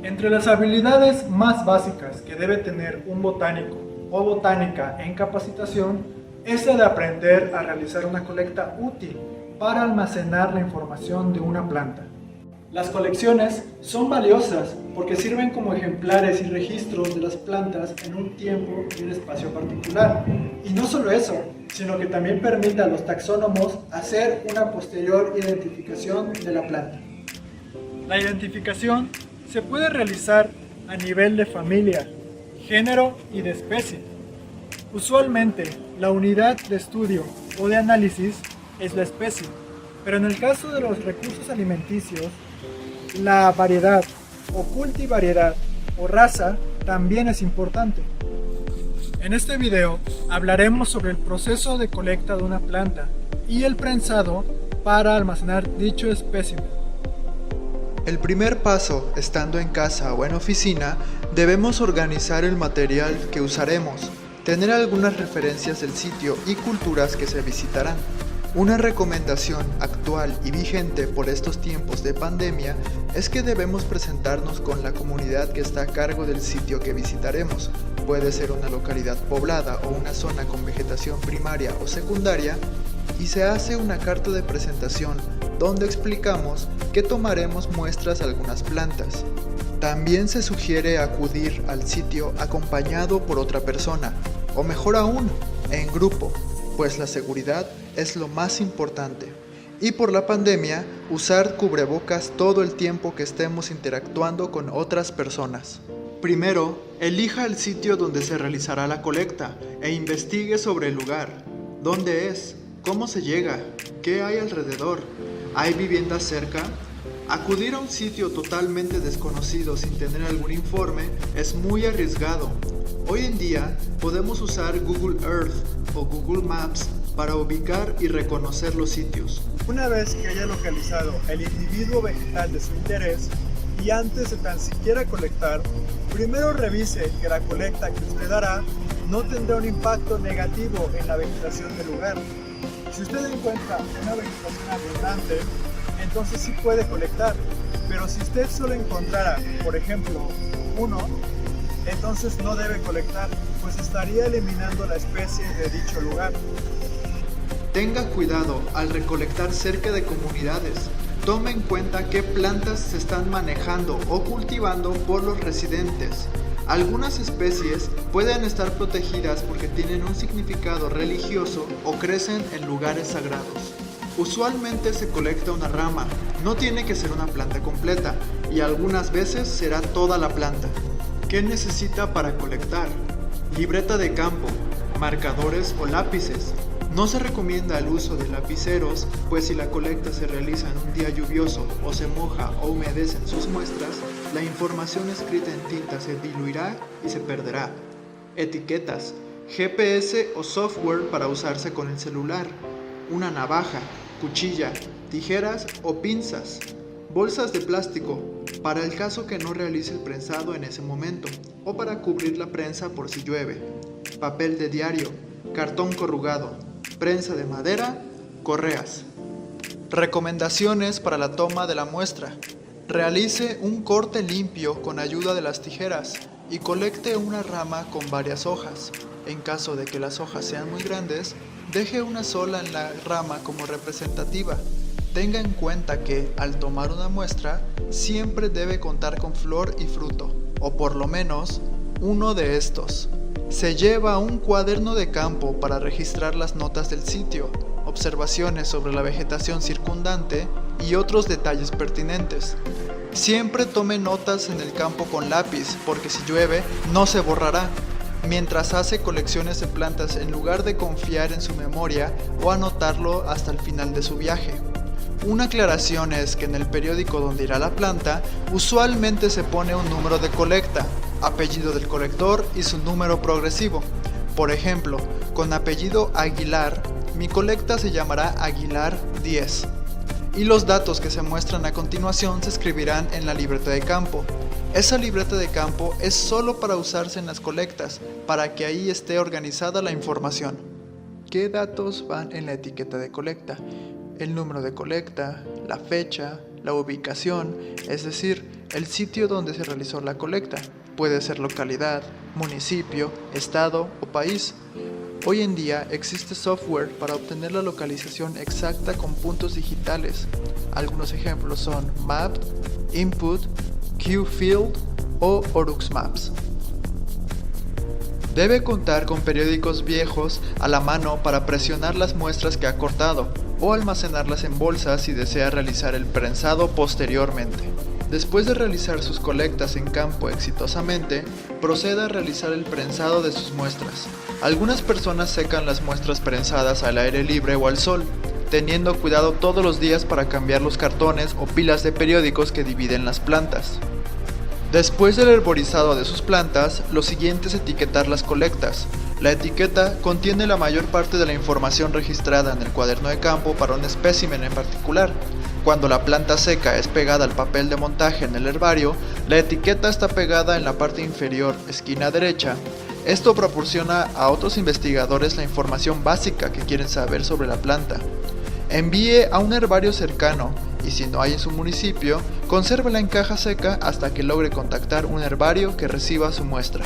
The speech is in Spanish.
Entre las habilidades más básicas que debe tener un botánico o botánica en capacitación es la de aprender a realizar una colecta útil para almacenar la información de una planta. Las colecciones son valiosas porque sirven como ejemplares y registros de las plantas en un tiempo y un espacio particular. Y no solo eso, sino que también permite a los taxónomos hacer una posterior identificación de la planta. La identificación se puede realizar a nivel de familia, género y de especie. Usualmente, la unidad de estudio o de análisis es la especie, pero en el caso de los recursos alimenticios, la variedad o cultivariedad o raza también es importante. En este video hablaremos sobre el proceso de colecta de una planta y el prensado para almacenar dicho espécimen. El primer paso, estando en casa o en oficina, debemos organizar el material que usaremos, tener algunas referencias del sitio y culturas que se visitarán. Una recomendación actual y vigente por estos tiempos de pandemia es que debemos presentarnos con la comunidad que está a cargo del sitio que visitaremos. Puede ser una localidad poblada o una zona con vegetación primaria o secundaria, y se hace una carta de presentación donde explicamos que tomaremos muestras de algunas plantas. También se sugiere acudir al sitio acompañado por otra persona, o mejor aún, en grupo, pues la seguridad es lo más importante. Y por la pandemia, usar cubrebocas todo el tiempo que estemos interactuando con otras personas. Primero, elija el sitio donde se realizará la colecta e investigue sobre el lugar. ¿Dónde es? ¿Cómo se llega? ¿Qué hay alrededor? ¿Hay viviendas cerca? Acudir a un sitio totalmente desconocido sin tener algún informe es muy arriesgado. Hoy en día podemos usar Google Earth o Google Maps para ubicar y reconocer los sitios. Una vez que haya localizado el individuo vegetal de su interés y antes de tan siquiera colectar, primero revise que la colecta que usted hará no tendrá un impacto negativo en la vegetación del lugar. Si usted encuentra una vegetación abundante, entonces sí puede colectar, pero si usted solo encontrara, por ejemplo, uno, entonces no debe colectar, pues estaría eliminando la especie de dicho lugar. Tenga cuidado al recolectar cerca de comunidades. Tome en cuenta qué plantas se están manejando o cultivando por los residentes. Algunas especies pueden estar protegidas porque tienen un significado religioso o crecen en lugares sagrados. Usualmente se colecta una rama, no tiene que ser una planta completa, y algunas veces será toda la planta. ¿Qué necesita para colectar? Libreta de campo, marcadores o lápices. No se recomienda el uso de lapiceros, pues si la colecta se realiza en un día lluvioso o se moja o humedecen sus muestras, la información escrita en tinta se diluirá y se perderá. Etiquetas, GPS o software para usarse con el celular, una navaja, cuchilla, tijeras o pinzas, bolsas de plástico, para el caso que no realice el prensado en ese momento, o para cubrir la prensa por si llueve, papel de diario, cartón corrugado, prensa de madera, correas. Recomendaciones para la toma de la muestra. Realice un corte limpio con ayuda de las tijeras y colecte una rama con varias hojas. En caso de que las hojas sean muy grandes, deje una sola en la rama como representativa. Tenga en cuenta que, al tomar una muestra, siempre debe contar con flor y fruto, o por lo menos, uno de estos. Se lleva un cuaderno de campo para registrar las notas del sitio, observaciones sobre la vegetación circundante y otros detalles pertinentes. Siempre tome notas en el campo con lápiz, porque si llueve, no se borrará. Mientras hace colecciones de plantas, en lugar de confiar en su memoria o anotarlo hasta el final de su viaje. Una aclaración es que en el periódico donde irá la planta, usualmente se pone un número de colecta, apellido del colector y su número progresivo. Por ejemplo, con apellido Aguilar, mi colecta se llamará Aguilar 10. Y los datos que se muestran a continuación se escribirán en la libreta de campo. Esa libreta de campo es solo para usarse en las colectas, para que ahí esté organizada la información. ¿Qué datos van en la etiqueta de colecta? El número de colecta, la fecha, la ubicación, es decir, el sitio donde se realizó la colecta. Puede ser localidad, municipio, estado o país. Hoy en día existe software para obtener la localización exacta con puntos digitales. Algunos ejemplos son Map, Input, QField o Orux Maps. Debe contar con periódicos viejos a la mano para presionar las muestras que ha cortado o almacenarlas en bolsas si desea realizar el prensado posteriormente. Después de realizar sus colectas en campo exitosamente, proceda a realizar el prensado de sus muestras. Algunas personas secan las muestras prensadas al aire libre o al sol, teniendo cuidado todos los días para cambiar los cartones o pilas de periódicos que dividen las plantas. Después del herborizado de sus plantas, lo siguiente es etiquetar las colectas. La etiqueta contiene la mayor parte de la información registrada en el cuaderno de campo para un espécimen en particular. Cuando la planta seca es pegada al papel de montaje en el herbario, la etiqueta está pegada en la parte inferior, esquina derecha. Esto proporciona a otros investigadores la información básica que quieren saber sobre la planta. Envíe a un herbario cercano y si no hay en su municipio, consérvela en caja seca hasta que logre contactar un herbario que reciba su muestra.